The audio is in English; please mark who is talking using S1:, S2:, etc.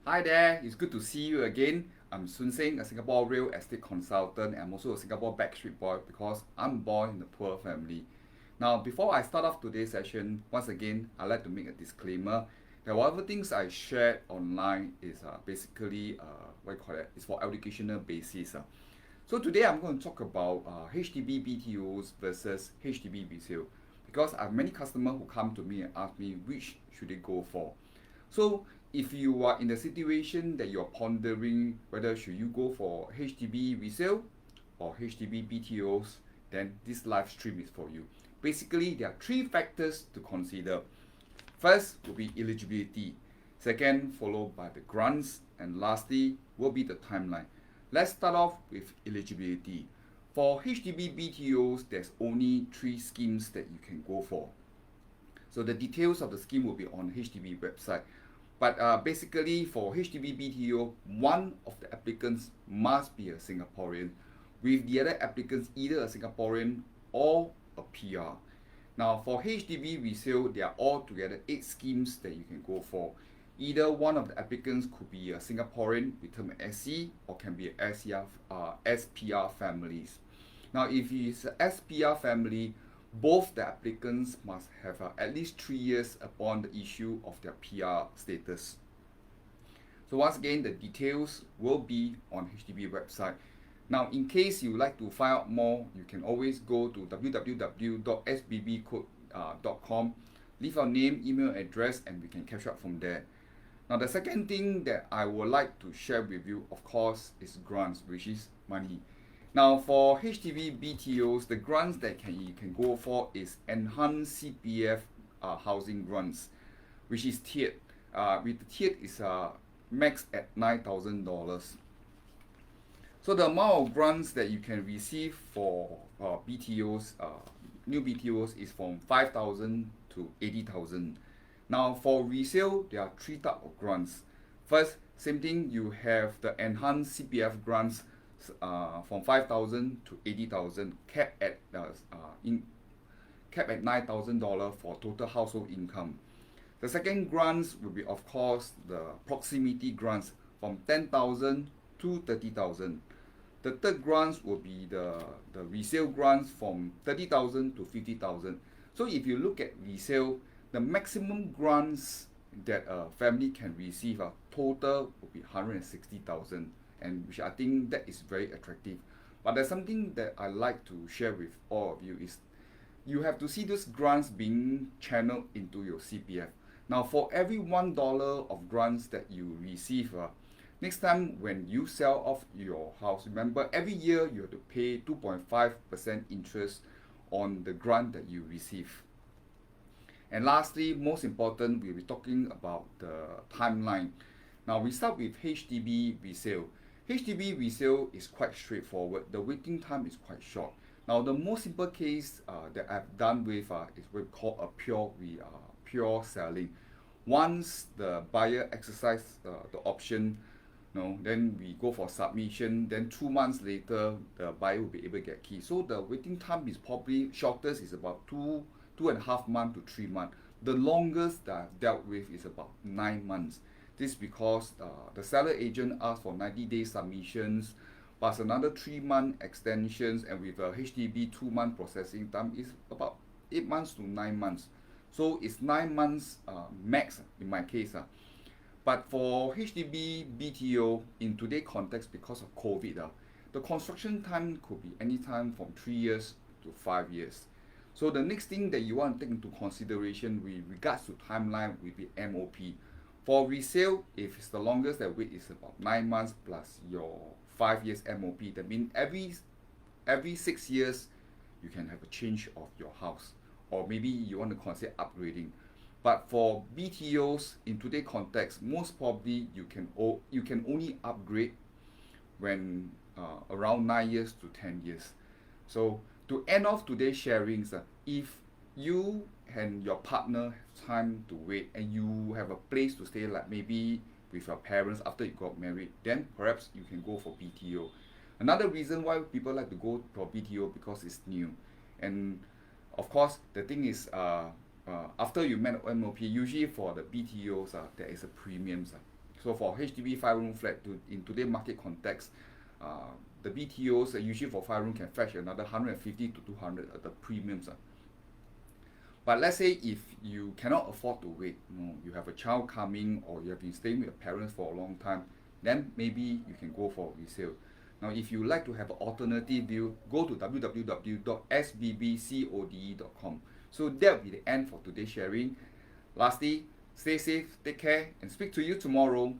S1: Hi there, it's good to see you again. I'm Sun Sing, a Singapore real estate consultant. I'm also a Singapore backstreet boy because I'm born in a poor family. Now, before I start off today's session, once again, I'd like to make a disclaimer that whatever things I shared online is basically, what you call it, it's for educational basis. So today I'm going to talk about HDB BTOs versus HDB resale because I have many customers who come to me and ask me which should they go for. So if you are in the situation that you're pondering whether should you go for HDB resale or HDB BTOs, then this live stream is for you. Basically, there are three factors to consider. First will be eligibility. Second, followed by the grants, and lastly will be the timeline. Let's start off with eligibility. For HDB BTOs, there's only three schemes that you can go for. So the details of the scheme will be on HDB website. But basically for HDB BTO, one of the applicants must be a Singaporean, with the other applicants either a Singaporean or a PR. Now for HDB resale, there are altogether 8 schemes that you can go for. Either one of the applicants could be a Singaporean with term SC or can be a SPR families. Now if it's a SPR family, both the applicants must have at least 3 years upon the issue of their PR status. So once again, the details will be on HDB website. Now, in case you would like to find out more, you can always go to www.sbbcode.com, leave your name, email address, and we can catch up from there. Now, the second thing that I would like to share with you, of course, is grants, which is money. Now, for HDB BTOs, the grants that you can go for is enhanced CPF housing grants, which is tiered. With the tiered is max at $9,000. So the amount of grants that you can receive for BTOs, new BTOs, is from 5,000 to 80,000. Now for resale, there are 3 types of grants. First, same thing, you have the enhanced CPF grants from 5,000 to 80,000, capped at $9,000 for total household income. The second grants will be, of course, the proximity grants from 10,000 to 30,000. The third grants will be the resale grants from 30,000 to 50,000. So if you look at resale, the maximum grants that a family can receive total will be 160,000, and which I think that is very attractive. But there's something that I like to share with all of you is you have to see those grants being channeled into your CPF. Now for every $1 of grants that you receive, next time when you sell off your house, remember every year you have to pay 2.5% interest on the grant that you receive. And lastly, most important, we'll be talking about the timeline. Now we start with HDB resale. HDB resale is quite straightforward. The waiting time is quite short. Now the most simple case that I've done with is what we call a pure selling. Once the buyer exercises the option, then we go for submission. Then 2 months later, the buyer will be able to get key. So the waiting time is probably shortest is about 2.5 months to 3 months. The longest that I've dealt with is about 9 months. This is because the seller agent asked for 90-day submissions, plus another 3-month extensions, and with a HDB 2-month processing time is about 8 months to 9 months. So it's 9 months max in my case. But for HDB BTO in today's context, because of COVID, the construction time could be anytime from 3 years to 5 years. So the next thing that you want to take into consideration with regards to timeline will be MOP. For resale, if it's the longest that wait is about 9 months plus your 5 years MOP, that means every 6 years you can have a change of your house, or maybe you want to consider upgrading. But for BTOs in today's context, most probably you can only upgrade when around 9 years to 10 years. So to end off today's sharings, if you and your partner have time to wait and you have a place to stay, like maybe with your parents after you got married, then perhaps you can go for BTO. Another reason why people like to go for BTO because it's new. And of course, the thing is, after you met MOP, usually for the BTOs, there is a premium. So for HDB 5-room flat, in today's market context, the BTOs usually for 5-room can fetch another 150 to 200 at the premiums. But let's say if you cannot afford to wait, you have a child coming or you have been staying with your parents for a long time, then maybe you can go for resale. Now, if you like to have an alternative view, go to www.sbbcode.com. So that will be the end for today's sharing. Lastly, stay safe, take care, and speak to you tomorrow.